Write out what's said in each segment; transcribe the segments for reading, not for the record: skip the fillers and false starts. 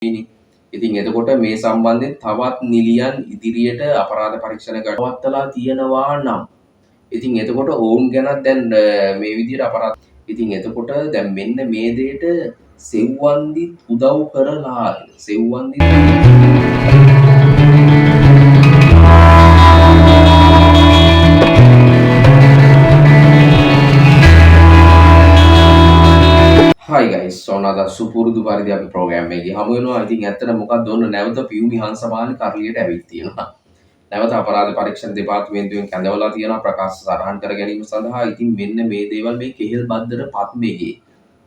ඉතින් එතකොට මේ සම්බන්ධයෙන් තවත් නිලියන් ඉදිරියට අපරාධ පරීක්ෂණ පවත්වලා තියෙනවා නම් ඉතින් එතකොට ඔවුන් ගැනත් දැන් මේ විදිහට අපරාධ ඉතින් එතකොට දැන් මෙන්න මේ දෙයට සෙව්වන්දිත් උදව් කරලා සෙව්වන්දිත් Hi guys, so another සුපුරුදු පරිදි අපි ප්‍රෝග්‍රෑම් එකේ හමු වෙනවා. ඉතින් ඇත්තට මොකක්ද ඔන්න නැවත පියුමි හංසමාලි කරලියට ඇවිත් තියෙනවා. නැවත අපරාධ පරීක්ෂණ දෙපාර්තමේන්තුවෙන් කැඳවලා තියෙනවා ප්‍රකාශ සටහන් කර ගැනීම සඳහා. ඉතින් මෙන්න මේ දේවල් මේ කෙහෙල් බද්දර පත්මේගේ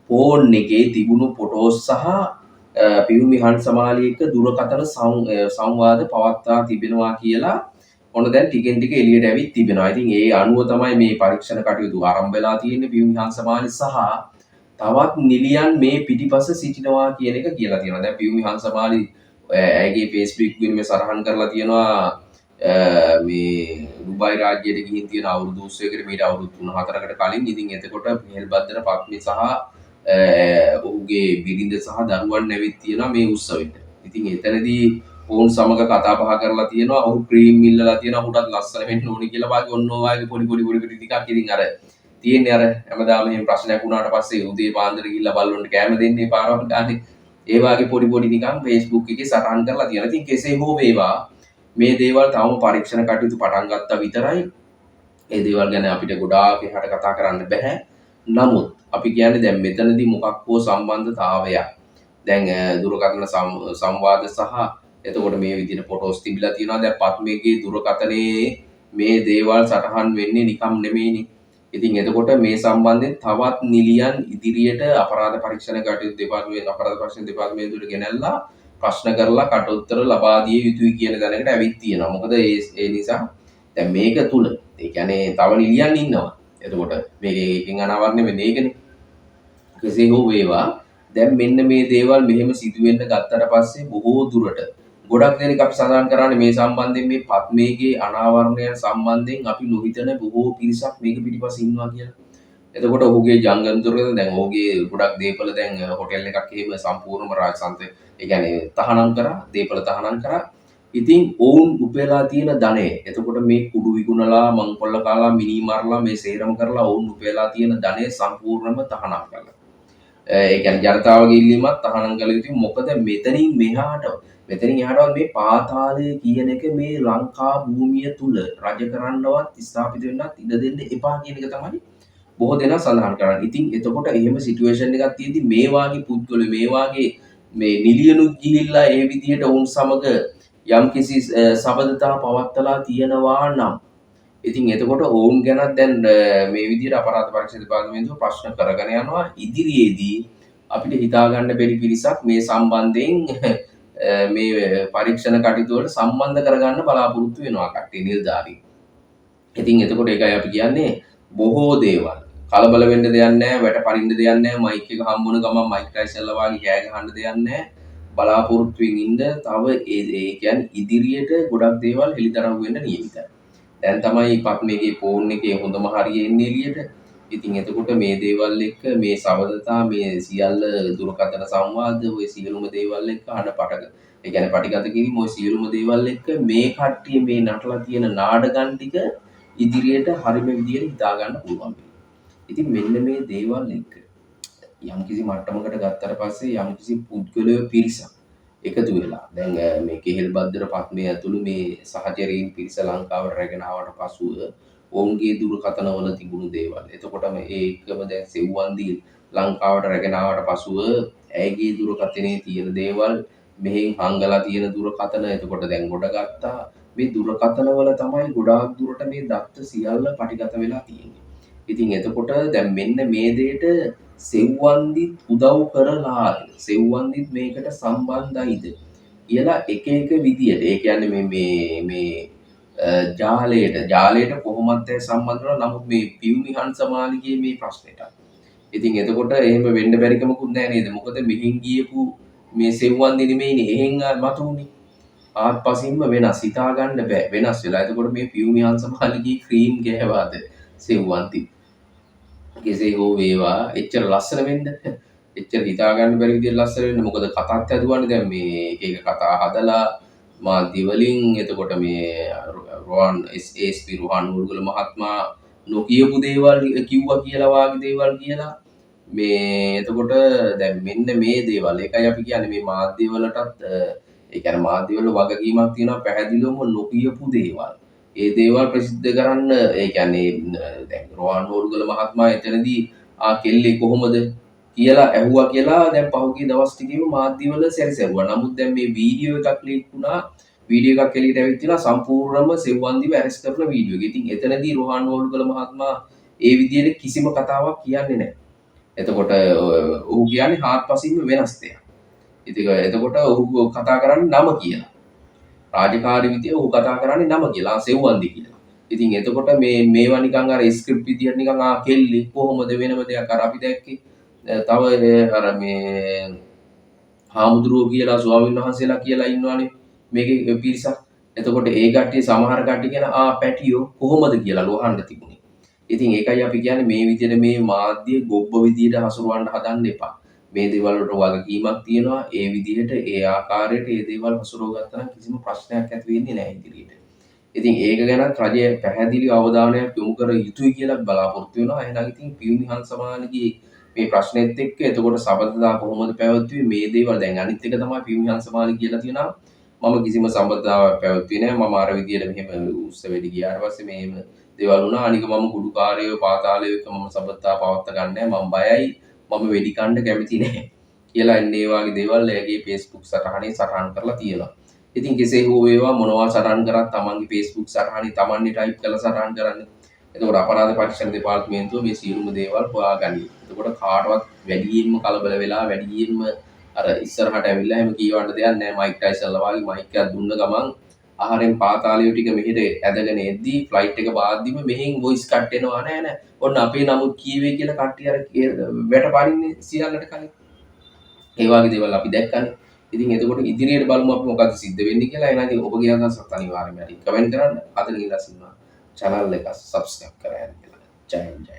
ෆෝන් එකේ තිබුණු ෆොටෝස් සහ පියුමි හංසමාලි එක්ක දුරකථන සංවාද පවත්වා තිබෙනවා කියලා ඔන්න දැන් ටිකෙන් ටික එළියට ඇවිත් තිබෙනවා. ඉතින් ඒ අනුව තමයි මේ පරීක්ෂණ කටයුතු ආරම්භ වෙලා තියෙන්නේ. පියුමි හංසමාලි සහ තවත් නිලියන් මේ පිටිපස සිටිනවා කියන එක කියලා තියෙනවා. දැන් පියුමි හංසමාලි ඇගේ Facebook ගිහින් මේ සරහන් කරලා තියෙනවා මේ දුබයි රාජ්‍යයට ගිහින් තියෙන අවුරුදු 20කට මීට අවුරුදු 3-4කට කලින්. ඉතින් එතකොට මෙහෙල් බද්දර පත්මි සහ ඔහුගේ බිරිඳ සහ දරුවන් ඇවිත් තියෙනවා මේ උත්සවෙට. ඉතින් එතනදී ඔවුන් සමග කතා බහ කරලා තියෙනවා. ඔහු ක්‍රීම් ඉල්ලලා තියෙනවා. ඔහුටත් ලස්සන වෙන්න ඕනි කියලා වාගේ ඔන්න ඔය වාගේ පොඩි ටිකක් ඉතින් අර තියෙන්නේ අර හැමදාම එහෙම ප්‍රශ්නයක් වුණාට පස්සේ උදේ පාන්දර ගිහිල්ලා බල්ලොන්ට කෑම දෙන්නේ පාරවල් ගානේ ඒ වාගේ පොඩි නිකන් Facebook එකේ සටහන් කරලා තියෙනවා. ඉතින් කෙසේ හෝ වේවා මේ දේවල් තවම පරීක්ෂණ කටයුතු පටන් ගත්තා විතරයි. ඒ දේවල් ගැන අපිට ගොඩාක් එහාට කතා කරන්න බෑ. නමුත් අපි කියන්නේ දැන් මෙතනදී මොකක් හෝ සම්බන්ධතාවයක්. දැන් දුරකථන සංවාද සහ එතකොට මේ විදිහට ෆොටෝස් තිබිලා තියෙනවා. දැන් පත්මේගේ දුරකථනයේ මේ දේවල් සටහන් වෙන්නේ නිකම් නෙමෙයිනේ. ඉතින් එතකොට මේ සම්බන්ධයෙන් තවත් නිලියන් ඉදිරියට අපරාධ පරීක්ෂණ කටයුතු දෙපාර්තමේන්තුවට ගෙනල්ලා ප්‍රශ්න කරලා කට උත්තර ලබා දිය යුතුයි කියන දැනකට ඇවිත් තියෙනවා. මොකද ඒ නිසා දැන් මේක තුල ඒ කියන්නේ තව නිලියන් ඉන්නවා. එතකොට මේකෙන් අනාවරණය වෙන්නේ ඒකනේ. කෙසේ හෝ වේවා දැන් මෙන්න මේ දේවල් මෙහෙම සිදුවෙන්න ගත්තට පස්සේ බොහෝ දුරට ගොඩක් දෙනෙක් අපි සඳහන් කරන්නේ මේ සම්බන්ධයෙන් මේ පත්මේගේ අනාවරණයන් සම්බන්ධයෙන් අපි නොහිතන බොහෝ පිරිසක් මේක පිටිපස්සේ ඉන්නවා කියලා. එතකොට ඔහුගේ ජංගම දුරකථන දැන් ඔහුගේ ගොඩක් දේපල දැන් හොටෙල් එකක් එහෙම සම්පූර්ණම රාජසන්ත ඒ කියන්නේ තහනම් කරා දේපල තහනම් කරා. ඉතින් ඔවුන් උපයලා තියෙන ධනය එතකොට මේ කුඩු විකුණලා මංකොල්ල කාලා මිනි මරලා මේ සේරම කරලා ඔවුන් උපයලා තියෙන ධනය සම්පූර්ණම තහනම් කරලා. ඒ කියන්නේ ජනතාවගේ ඉල්ලීමත් තහනම් කළ යුතුයි. මොකද මෙතනින් එහාටවත් මේ පාතාලය කියන එක මේ ලංකා භූමිය තුල රජ කරන්නවත් ස්ථාපිත වෙන්නත් ඉඩ දෙන්න එපා කියන එක තමයි බොහෝ දෙනා සඳහන් කරන්නේ. ඉතින් එතකොට එහෙම සිටුේෂන් එකක් තියෙද්දි මේ වාගේ පුද්ගලයෝ මේ වාගේ මේ නිලියනුත් ගිහිල්ලා ඒ විදිහට වුන් සමග යම්කිසි සබඳතා පවත්වලා තියෙනවා නම් ඉතින් එතකොට ඔවුන් ගැනත් දැන් මේ විදිහට අපරාධ පරීක්ෂණ දෙපාර්තමේන්තුව ප්‍රශ්න කරගෙන යනවා. ඉදිරියේදී අපිට හිතා ගන්න බැරි පිරිසක් මේ සම්බන්ධයෙන් මේ පරීක්ෂණ කටයුතු වලට සම්බන්ධ කරගන්න බලාපොරොත්තු වෙනවා කට්ටිය නිලධාරීන්. ඉතින් එතකොට ඒකයි අපි කියන්නේ බොහෝ දේවල් කලබල වෙන්න දෙයක් නැහැ, වැට පරින්න දෙයක් නැහැ, මයික් එක හම්බුන ගමන් මයික් ටයිසන්ලා වගේ කෑ ගහන්න දෙයක් නැහැ. බලාපොරොත්තුෙන් ඉන්න තව ඒ කියන්නේ ඉදිරියට ගොඩක් දේවල් හෙළිදරව් වෙන්න නියමිතයි. දැන් තමයි පත්මේගේ ෆෝන් එකේ හොඳම හරිය එන්නේ එළියට. ඉතින් එතකොට මේ දේවල් එක්ක මේ සබඳතා මේ සියල්ල දුරකථන සංවාද ඔය සියලුම දේවල් එක්ක ඒ කියන්නේ පටිගත කිරීම ඔය සියලුම දේවල් එක්ක මේ කට්ටිය මේ නටලා තියෙන නාඩගම් ටික ඉදිරියට හරිම විදියට හිතා ගන්න පුළුවන්. ඉතින් මෙන්න මේ දේවල් එක්ක යම්කිසි මට්ටමකට ගත්තට පස්සේ යම්කිසි පුද්ගලයෝ පිරිසක් එකතු වෙලා දැන් මේ කෙහෙල් බද්දර පත්මේ ඇතුළු මේ සහචරීන් පිරිස ලංකාවට රැගෙන ආවට පසුව ඔවුන්ගේ දුරකථනවල තිබුණු දේවල්. එතකොටම ඒකම දැන් සෙව්වන්දී ලංකාවට රැගෙන ආවට පසුව ඇයගේ දුරකථනයේ තියෙන දේවල් මෙහෙන් හංගලා තියෙන දුරකථන එතකොට දැන් ගොඩ ගත්තා. මේ දුරකථනවල තමයි ගොඩාක් දුරට මේ දත්ත සියල්ල පටිගත වෙලා තියෙන්නේ. ඉතින් එතකොට දැන් මෙන්න මේ දෙයට සෙව්වන්දිත් උදව් කරලා සෙව්වන්දිත් මේකට සම්බන්ධයිද කියලා එක විදියට ඒ කියන්නේ මේ ජාලයට කොහොමද සම්බන්ධ වෙනවා. නමුත් මේ පියුමි හංසමාලිගේ මේ ප්‍රශ්නෙට ඉතින් එතකොට එහෙම වෙන්න බැරිකමකුත් නැහැ නේද? මොකද මෙහින් ගියපු මේ සෙව්වන්දි නෙමෙයිනේ එහෙන් මතුනේ. ආත්පසින්ම වෙනස් හිතා ගන්න බෑ වෙනස් වෙලා. එතකොට මේ පියුමි හංසමාලිගේ ක්‍රීම් ගෑවාද සෙව්වන්දි? කෙසේ හෝ වේවා එච්චර ලස්සන වෙන්න එච්චර හිතා ගන්න බැරි විදිහට ලස්සන වෙන්නේ. මොකද කතාත් හැදුවානේ දැන් මේ එක එක කතා හදලා මාධ්‍ය වලින්. එතකොට මේ රෝහන් SP රෝහන් උල්ගල මහත්මයා නොකියපු දේවල් කිව්වා කියලා වාගේ දේවල් කියලා මේ එතකොට දැන් මෙන්න මේ දේවල් ඒකයි අපි කියන්නේ මේ මාධ්‍ය වලටත් ඒ කියන්නේ මාධ්‍ය වල වගකීමක් තියෙනවා පැහැදිලිවම නොකියපු දේවල්. ඒ දේවල් ප්‍රසිද්ධ කරන්න ඒ කියන්නේ දැන් රෝහන් උල්ගල මහත්මයා එතනදී කෙල්ලේ කොහොමද කියලා ඇහුවා කියලා දැන් පහුගිය දවස් ටිකේම මාධ්‍යවල සැරිසරුවා. නමුත් දැන් මේ වීඩියෝ එකක් ලීක් වුණා. වීඩියෝ එකක් එළියට ඇවිත් තියලා සම්පූර්ණයෙන්ම සෙව්වන්දිව ඇරෙස්ට් කරන වීඩියෝ එක. ඉතින් එතනදී රෝහන් ඕල්ගල මහත්මයා ඒ විදිහට කිසිම කතාවක් කියන්නේ නැහැ. එතකොට ඔහු කියන්නේ හාත්පසින්ම වෙනස් දෙයක්. ඉතින් එතකොට ඔහු කතා කරන්නේ නම කියලා. රාජකාරී විදිය ඔහු කතා කරන්නේ නම කියලා සෙව්වන්දි කියලා. ඉතින් එතකොට මේවා නිකන් අර ස්ක්‍රිප්ට් විදියට නිකන් කෙල්ලි කොහොමද වෙනම දෙයක් අර අපි දැක්කේ තව අර මේ හාමුදුරුවෝ කියලා ස්වාමීන් වහන්සේලා කියලා ඉන්නවනේ මේකේ පිරිසක්. එතකොට ඒ කට්ටිය සමහර කට්ටිය කියන පැටියෝ කොහොමද කියලා ලෝහන්න තිබුණේ. ඉතින් ඒකයි අපි කියන්නේ මේ විදිහට මේ මාධ්‍ය ගොබ්බ විදිහට හසුරවන්න හදන්න එපා. මේ දේවල් වලට වගකීමක් තියෙනවා. ඒ විදිහට ඒ ආකාරයට ඒ දේවල් හසුරව ගත්තා නම් කිසිම ප්‍රශ්නයක් ඇති වෙන්නේ නැහැ ඉදිරියට. ඉතින් ඒක ගැනත් රජය පැහැදිලි අවධානයක් යොමු කර යුතුයි කියලා බලාපොරොත්තු වෙනවා. එහෙනම් ඉතින් පියුමි හංසමාලගේ මේ ප්‍රශ්නෙත් එක්ක එතකොට සබඳතා කොහොමද පැවැත්වුවේ මේ දේවල් දැන් අනිත් එක තමයි පියුමි හංසමාලි කියලා තියෙනවා. මම කිසිම සම්බන්ධතාවයක් පැවැත්වුවේ නැහැ. මම අර විදියට මෙහෙම උත්සවෙට ගියාට පස්සේ මෙහෙම දේවල් වුණා. අනික මම කුඩුකාරයෝ පාතාලයෝ එක්ක මම සම්බන්ධතාව පවත්වා ගන්න නැහැ. මම බයයි. මම වෙඩි කන්න කැමති නැහැ. කියලා එන්නේ ඒ වගේ දේවල් එයාගේ Facebook සටහනේ සටහන් කරලා තියෙනවා. ඉතින් කෙසේ හෝ වේවා මොනවා සටහන් කරත් තමන්ගේ Facebook සටහනේ තමන්නේ ටයිප් කරලා සටහන් කරන්නේ. එතකොට අපරාධ පරීක්ෂණ දෙපාර්තමේන්තුව මේ සියලුම දේවල් හොයාගනී. එතකොට කාටවත් වැඩියෙන්ම කලබල වෙලා වැඩියෙන්ම අර ඉස්සරහට ඇවිල්ලා එහෙම කියවන්න දෙයක් නැහැ. මයික් ටයිසන්ලා වගේ මයික් එකක් දුන්න ගමන් ආහාරෙන් පාතාලියෝ ටික මෙහෙට ඇදගෙන එද්දී ෆ්ලයිට් එක බාද්දිම මෙහෙන් වොයිස් කට් එනවා නෑ. ඔන්න අපේ නමුත් කීවේ කියලා කට්ටිය අර වැටපරින්නේ සියල්ලට කලින්. ඒ වගේ දේවල් අපි දැක්කනේ. ඉතින් එතකොට ඉදිරියට බලමු අපි මොකක්ද සිද්ධ වෙන්නේ කියලා. එහෙනම් ඉතින් ඔබගේ අදහසත් අනිවාර්යයෙන්ම හරි කමෙන්ට් කරන්න. අද ඉඳලා channel එක subscribe කරගන්න කියලා. ජය ජය.